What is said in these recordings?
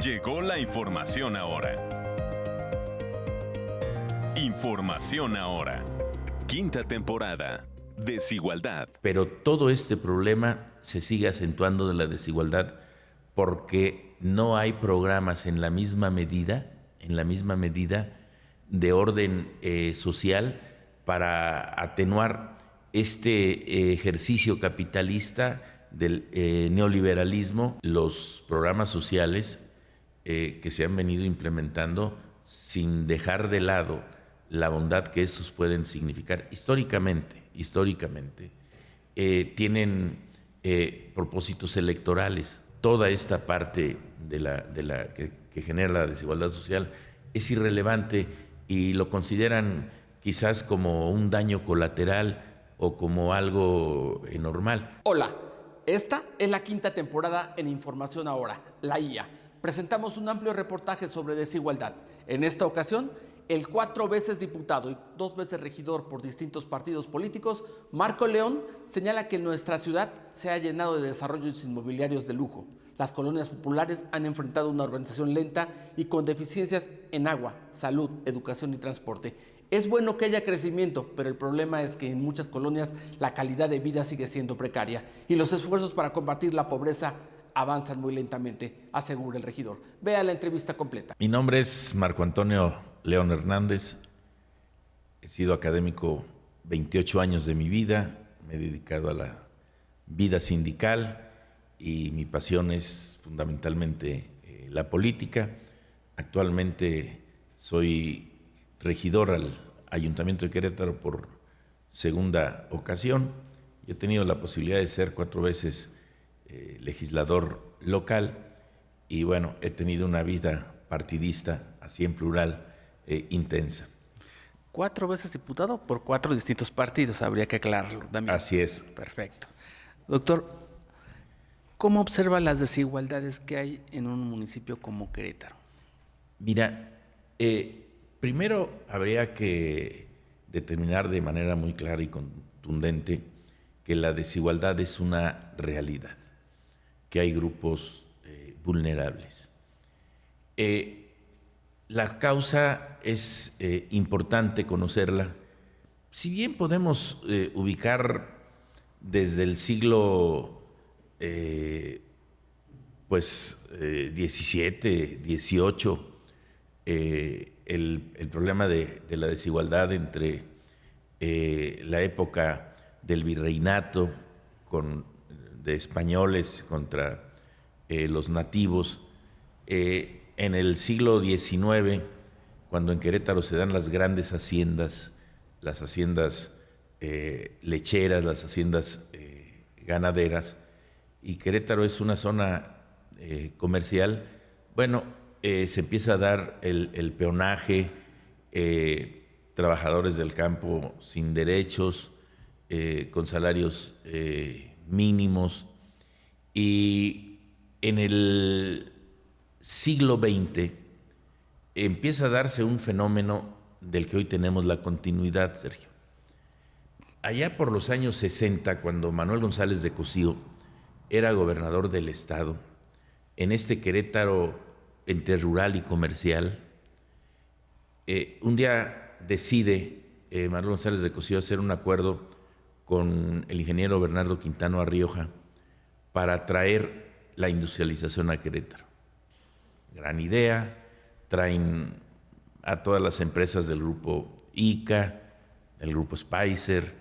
Llegó la información ahora. Información ahora. Quinta temporada. Desigualdad. Pero todo este problema se sigue acentuando de la desigualdad porque no hay programas en la misma medida de orden social para atenuar este ejercicio capitalista del neoliberalismo. Los programas sociales que se han venido implementando sin dejar de lado la bondad que esos pueden significar históricamente, tienen propósitos electorales. Toda esta parte que genera la desigualdad social es irrelevante y lo consideran quizás como un daño colateral o como algo normal. Hola, esta es la quinta temporada en Información Ahora, la IA. Presentamos un amplio reportaje sobre desigualdad. En esta ocasión, el 4 veces diputado y 2 veces regidor por distintos partidos políticos, Marco León, señala que nuestra ciudad se ha llenado de desarrollos inmobiliarios de lujo. Las colonias populares han enfrentado una urbanización lenta y con deficiencias en agua, salud, educación y transporte. Es bueno que haya crecimiento, pero el problema es que en muchas colonias la calidad de vida sigue siendo precaria y los esfuerzos para combatir la pobreza avanzan muy lentamente, asegura el regidor. Vea la entrevista completa. Mi nombre es Marco Antonio León Hernández. He sido académico 28 años de mi vida, me he dedicado a la vida sindical y mi pasión es fundamentalmente la política. Actualmente soy regidor al Ayuntamiento de Querétaro por segunda ocasión y he tenido la posibilidad de ser 4 veces legislador local y bueno, he tenido una vida partidista, así en plural, intensa. 4 veces diputado por 4 distintos partidos, habría que aclararlo también. Así es. Perfecto. Doctor, ¿cómo observa las desigualdades que hay en un municipio como Querétaro? Mira, primero habría que determinar de manera muy clara y contundente que la desigualdad es una realidad, que hay grupos vulnerables. La causa es importante conocerla. Si bien podemos ubicar desde el siglo XVII, XVIII, el problema de la desigualdad entre la época del virreinato de españoles contra los nativos, en el siglo XIX, cuando en Querétaro se dan las grandes haciendas, las haciendas lecheras, las haciendas ganaderas, y Querétaro es una zona comercial, bueno, se empieza a dar el peonaje, trabajadores del campo sin derechos, con salarios mínimos, y en el siglo XX empieza a darse un fenómeno del que hoy tenemos la continuidad, Sergio. Allá por los años 60, cuando Manuel González de Cosío era gobernador del estado, en este Querétaro entre rural y comercial, un día decide Manuel González de Cosío hacer un acuerdo con el ingeniero Bernardo Quintano Arrioja para traer la industrialización a Querétaro. Gran idea, traen a todas las empresas del grupo ICA, del grupo Spicer,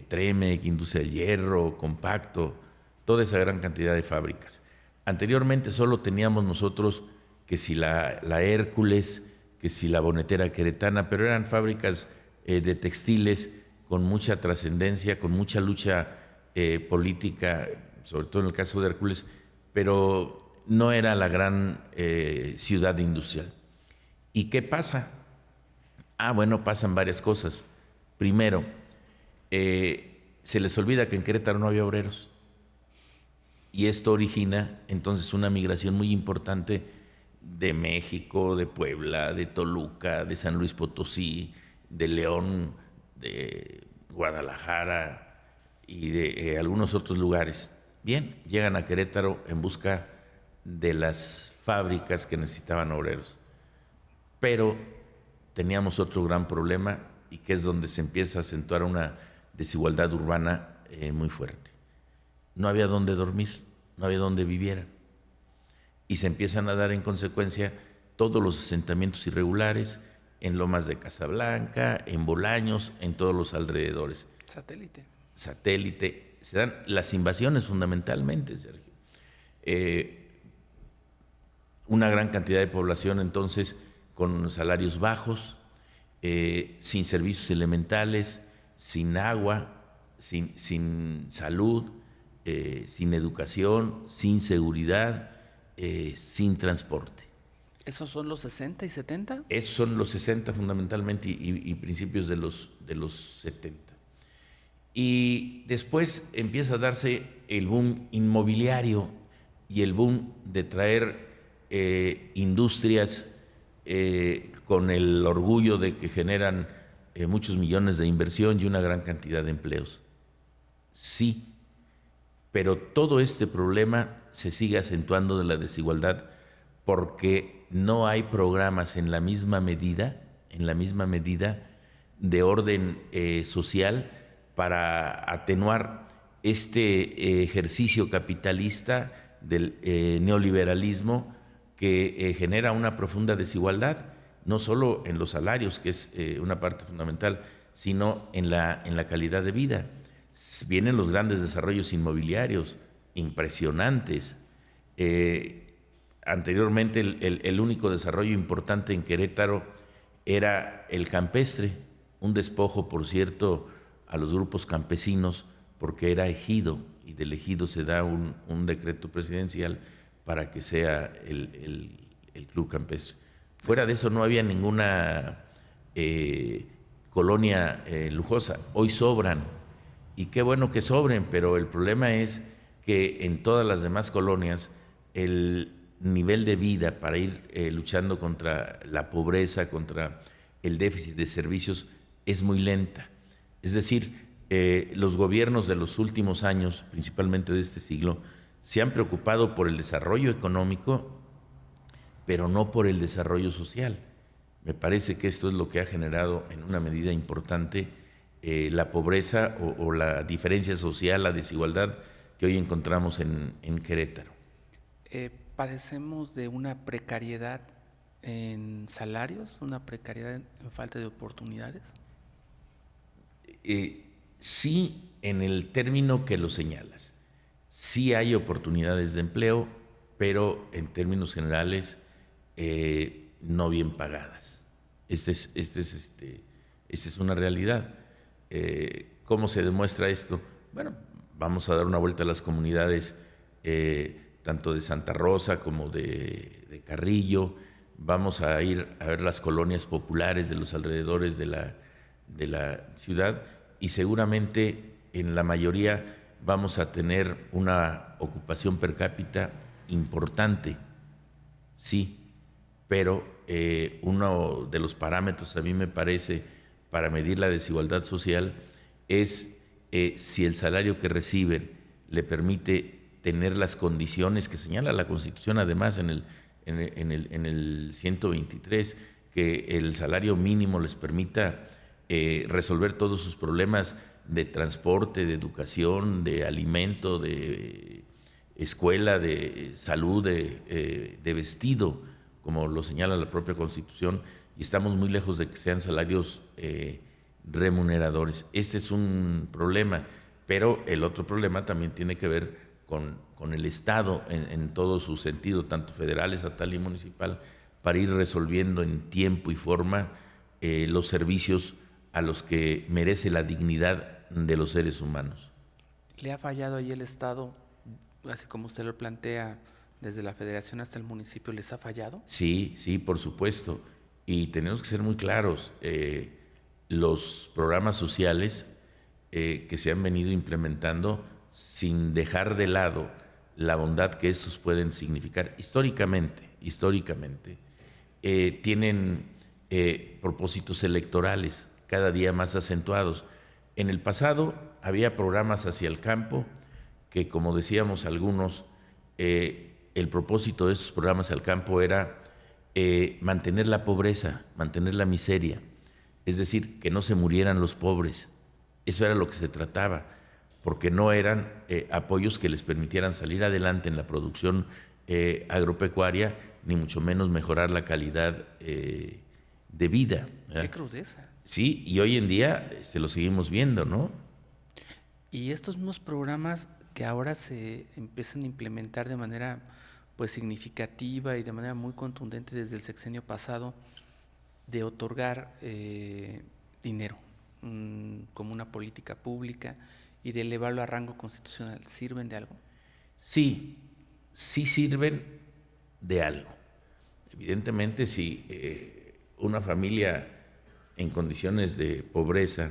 Tremec, Industria del Hierro, Compacto, toda esa gran cantidad de fábricas. Anteriormente solo teníamos nosotros que si la Hércules, que si la Bonetera Queretana, pero eran fábricas de textiles con mucha trascendencia, con mucha lucha política, sobre todo en el caso de Hércules, pero no era la gran ciudad industrial. ¿Y qué pasa? Bueno, pasan varias cosas. Primero, se les olvida que en Querétaro no había obreros. Y esto origina entonces una migración muy importante de México, de Puebla, de Toluca, de San Luis Potosí, de León, de Guadalajara y de algunos otros lugares. Bien, llegan a Querétaro en busca de las fábricas que necesitaban obreros. Pero teníamos otro gran problema, y que es donde se empieza a acentuar una desigualdad urbana muy fuerte. No había dónde dormir, no había dónde vivieran. Y se empiezan a dar en consecuencia todos los asentamientos irregulares en Lomas de Casablanca, en Bolaños, en todos los alrededores. Satélite. Se dan las invasiones fundamentalmente, Sergio. Una gran cantidad de población entonces con salarios bajos, sin servicios elementales, sin agua, sin salud, sin educación, sin seguridad, sin transporte. ¿Esos son los 60 y 70? Esos son los 60 fundamentalmente y principios de los 70. Y después empieza a darse el boom inmobiliario y el boom de traer industrias con el orgullo de que generan muchos millones de inversión y una gran cantidad de empleos. Sí, pero todo este problema se sigue acentuando de la desigualdad porque no hay programas en la misma medida de orden social para atenuar este ejercicio capitalista del neoliberalismo que genera una profunda desigualdad, no solo en los salarios, que es una parte fundamental, sino en la calidad de vida. Vienen los grandes desarrollos inmobiliarios, impresionantes. Anteriormente el único desarrollo importante en Querétaro era el campestre, un despojo, por cierto, a los grupos campesinos, porque era ejido, y del ejido se da un decreto presidencial para que sea el club campestre. Fuera de eso no había ninguna colonia lujosa. Hoy sobran, y qué bueno que sobren, pero el problema es que en todas las demás colonias el nivel de vida para ir luchando contra la pobreza, contra el déficit de servicios, es muy lenta. Es decir, los gobiernos de los últimos años, principalmente de este siglo, se han preocupado por el desarrollo económico, pero no por el desarrollo social. Me parece que esto es lo que ha generado en una medida importante la pobreza o la diferencia social, la desigualdad que hoy encontramos en Querétaro. ¿Padecemos de una precariedad en salarios, una precariedad en falta de oportunidades? Sí, en el término que lo señalas. Sí hay oportunidades de empleo, pero en términos generales no bien pagadas. Esta es una realidad. ¿Cómo se demuestra esto? Bueno, vamos a dar una vuelta a las comunidades tanto de Santa Rosa como de Carrillo. Vamos a ir a ver las colonias populares de los alrededores de la ciudad, y seguramente en la mayoría vamos a tener una ocupación per cápita importante, sí, pero uno de los parámetros, a mí me parece, para medir la desigualdad social es si el salario que reciben le permite tener las condiciones que señala la Constitución, además en el 123, que el salario mínimo les permita resolver todos sus problemas de transporte, de educación, de alimento, de escuela, de salud, de vestido, como lo señala la propia Constitución, y estamos muy lejos de que sean salarios remuneradores. Este es un problema, pero el otro problema también tiene que ver con el Estado en todo su sentido, tanto federal, estatal y municipal, para ir resolviendo en tiempo y forma los servicios a los que merece la dignidad de los seres humanos. ¿Le ha fallado ahí el Estado, así como usted lo plantea, desde la federación hasta el municipio? ¿Les ha fallado? Sí, por supuesto. Y tenemos que ser muy claros. Los programas sociales que se han venido implementando, sin dejar de lado la bondad que esos pueden significar históricamente, tienen propósitos electorales cada día más acentuados. En el pasado había programas hacia el campo que, como decíamos algunos, el propósito de esos programas al campo era mantener la pobreza, mantener la miseria, es decir, que no se murieran los pobres. Eso era lo que se trataba, porque no eran apoyos que les permitieran salir adelante en la producción agropecuaria, ni mucho menos mejorar la calidad de vida, ¿verdad? Qué crudeza. Sí, y hoy en día se lo seguimos viendo, ¿no? Y estos mismos programas que ahora se empiezan a implementar de manera pues significativa y de manera muy contundente desde el sexenio pasado, de otorgar dinero como una política pública y de elevarlo a rango constitucional, ¿sirven de algo? Sí, sí sirven de algo. Evidentemente, si una familia en condiciones de pobreza,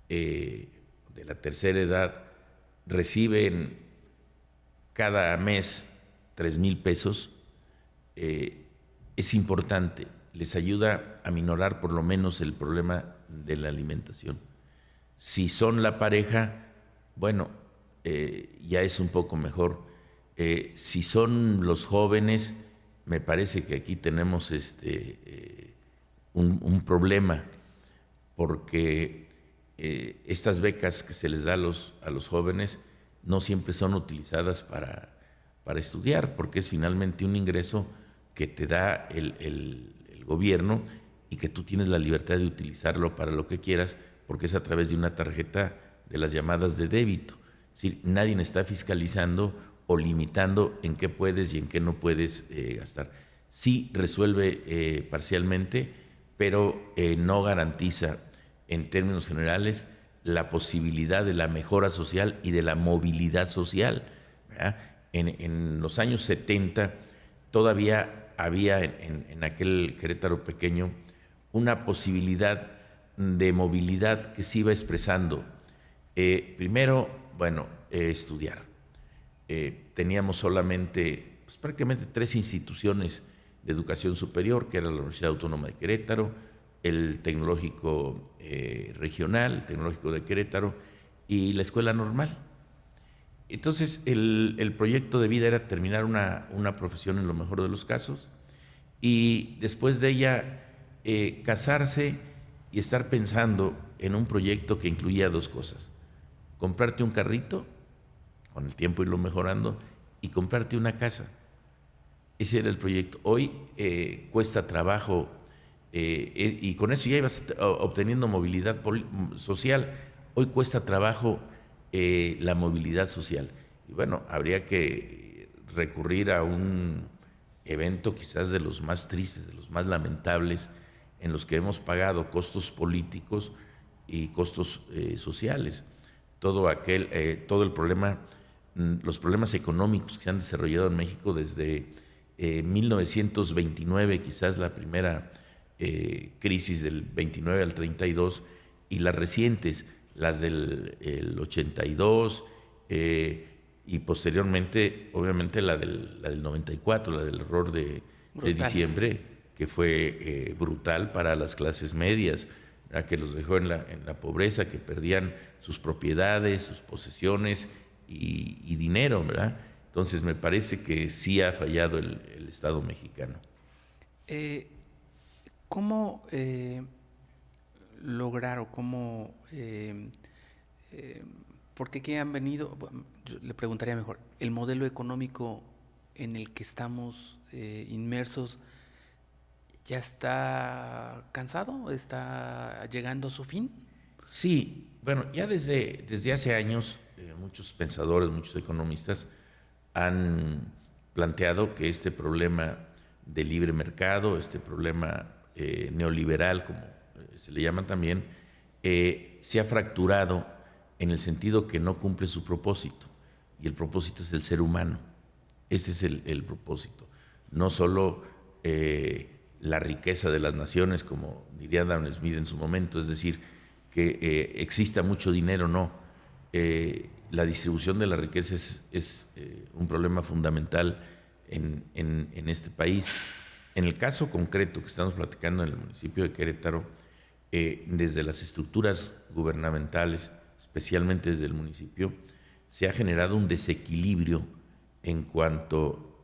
de la tercera edad, reciben cada mes 3,000 pesos, es importante, les ayuda a minorar por lo menos el problema de la alimentación. Si son la pareja, bueno, ya es un poco mejor. Si son los jóvenes, me parece que aquí tenemos un problema, porque estas becas que se les da a los jóvenes no siempre son utilizadas para estudiar, porque es finalmente un ingreso que te da el gobierno y que tú tienes la libertad de utilizarlo para lo que quieras, porque es a través de una tarjeta de las llamadas de débito. Es decir, nadie está fiscalizando o limitando en qué puedes y en qué no puedes gastar. Sí resuelve parcialmente, pero no garantiza en términos generales la posibilidad de la mejora social y de la movilidad social, ¿verdad? En los años 70 todavía había en aquel Querétaro pequeño una posibilidad de movilidad que se iba expresando. Primero, bueno, estudiar. Teníamos solamente, pues, prácticamente 3 instituciones de educación superior, que era la Universidad Autónoma de Querétaro, el Tecnológico Regional, el Tecnológico de Querétaro y la Escuela Normal. Entonces, el proyecto de vida era terminar una profesión en lo mejor de los casos y después de ella casarse y estar pensando en un proyecto que incluía 2 cosas: comprarte un carrito, con el tiempo irlo mejorando, y comprarte una casa. Ese era el proyecto. Hoy cuesta trabajo, y con eso ya ibas obteniendo movilidad social. Hoy cuesta trabajo la movilidad social. Y bueno, habría que recurrir a un evento quizás de los más tristes, de los más lamentables, en los que hemos pagado costos políticos y costos sociales. Todo el problema, los problemas económicos que se han desarrollado en México desde 1929, quizás la primera crisis del 29 al 32, y las recientes, las del 82, y posteriormente, obviamente, la del 94, la del error de diciembre, que fue brutal para las clases medias, ¿verdad? Que los dejó en la pobreza, que perdían sus propiedades, sus posesiones y dinero, ¿verdad? Entonces me parece que sí ha fallado el Estado mexicano. ¿Cómo lograr o cómo, porque aquí han venido, bueno, yo le preguntaría mejor, el modelo económico en el que estamos inmersos ya está cansado, está llegando a su fin? Sí, bueno, ya desde hace años muchos pensadores, muchos economistas han planteado que este problema de libre mercado, este problema neoliberal, como se le llama también, se ha fracturado en el sentido que no cumple su propósito, y el propósito es el ser humano. Ese es el propósito. No solo la riqueza de las naciones, como diría Adam Smith en su momento, es decir, que exista mucho dinero, no. La distribución de la riqueza es un problema fundamental en este país. En el caso concreto que estamos platicando en el municipio de Querétaro, desde las estructuras gubernamentales, especialmente desde el municipio, se ha generado un desequilibrio en cuanto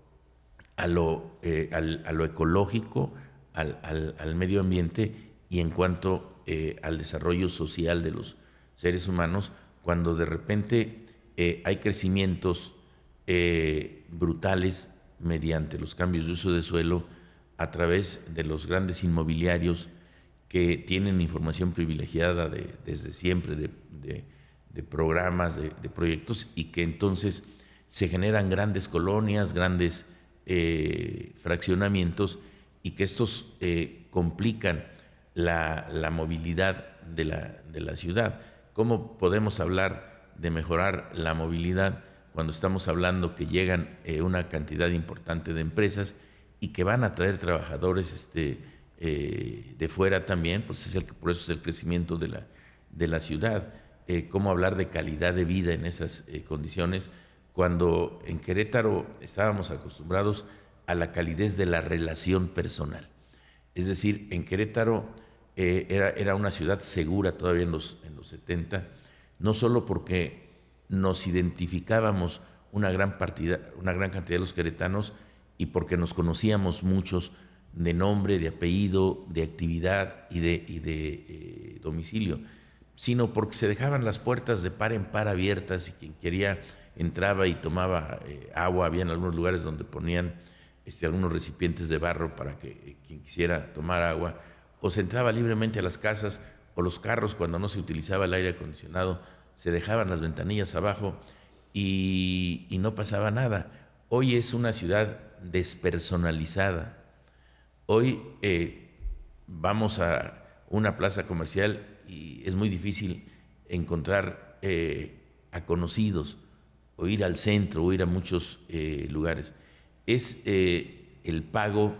a lo ecológico, al medio ambiente y en cuanto al desarrollo social de los seres humanos, cuando de repente hay crecimientos brutales mediante los cambios de uso de suelo a través de los grandes inmobiliarios que tienen información privilegiada desde siempre de programas, de proyectos, y que entonces se generan grandes colonias, grandes fraccionamientos, y que estos complican la movilidad de la ciudad. ¿Cómo podemos hablar de mejorar la movilidad cuando estamos hablando que llegan una cantidad importante de empresas y que van a traer trabajadores de fuera también? Pues por eso es el crecimiento de la ciudad. ¿Cómo hablar de calidad de vida en esas condiciones cuando en Querétaro estábamos acostumbrados a la calidez de la relación personal? Es decir, en Querétaro era una ciudad segura todavía en los 70, no solo porque nos identificábamos una gran cantidad de los queretanos y porque nos conocíamos muchos de nombre, de apellido, de actividad y de domicilio, sino porque se dejaban las puertas de par en par abiertas y quien quería entraba y tomaba agua. Había en algunos lugares donde ponían algunos recipientes de barro para que quien quisiera tomar agua, o se entraba libremente a las casas, o los carros, cuando no se utilizaba el aire acondicionado, se dejaban las ventanillas abajo y no pasaba nada. Hoy es una ciudad despersonalizada. Hoy vamos a una plaza comercial y es muy difícil encontrar a conocidos, o ir al centro, o ir a muchos lugares. Es el pago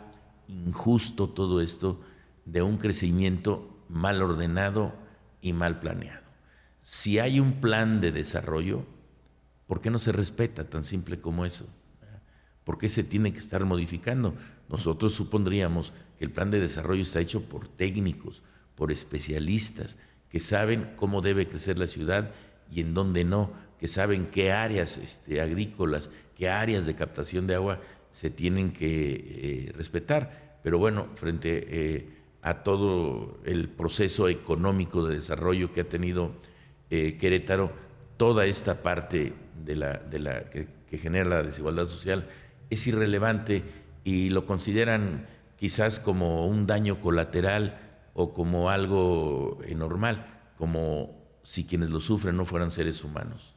injusto, todo esto, de un crecimiento mal ordenado y mal planeado. Si hay un plan de desarrollo, ¿por qué no se respeta? Tan simple como eso. ¿Por qué se tiene que estar modificando? Nosotros supondríamos que el plan de desarrollo está hecho por técnicos, por especialistas, que saben cómo debe crecer la ciudad y en dónde no, que saben qué áreas agrícolas, qué áreas de captación de agua se tienen que respetar. Pero bueno, frente a todo el proceso económico de desarrollo que ha tenido Querétaro, toda esta parte que genera la desigualdad social es irrelevante y lo consideran quizás como un daño colateral o como algo normal, como si quienes lo sufren no fueran seres humanos.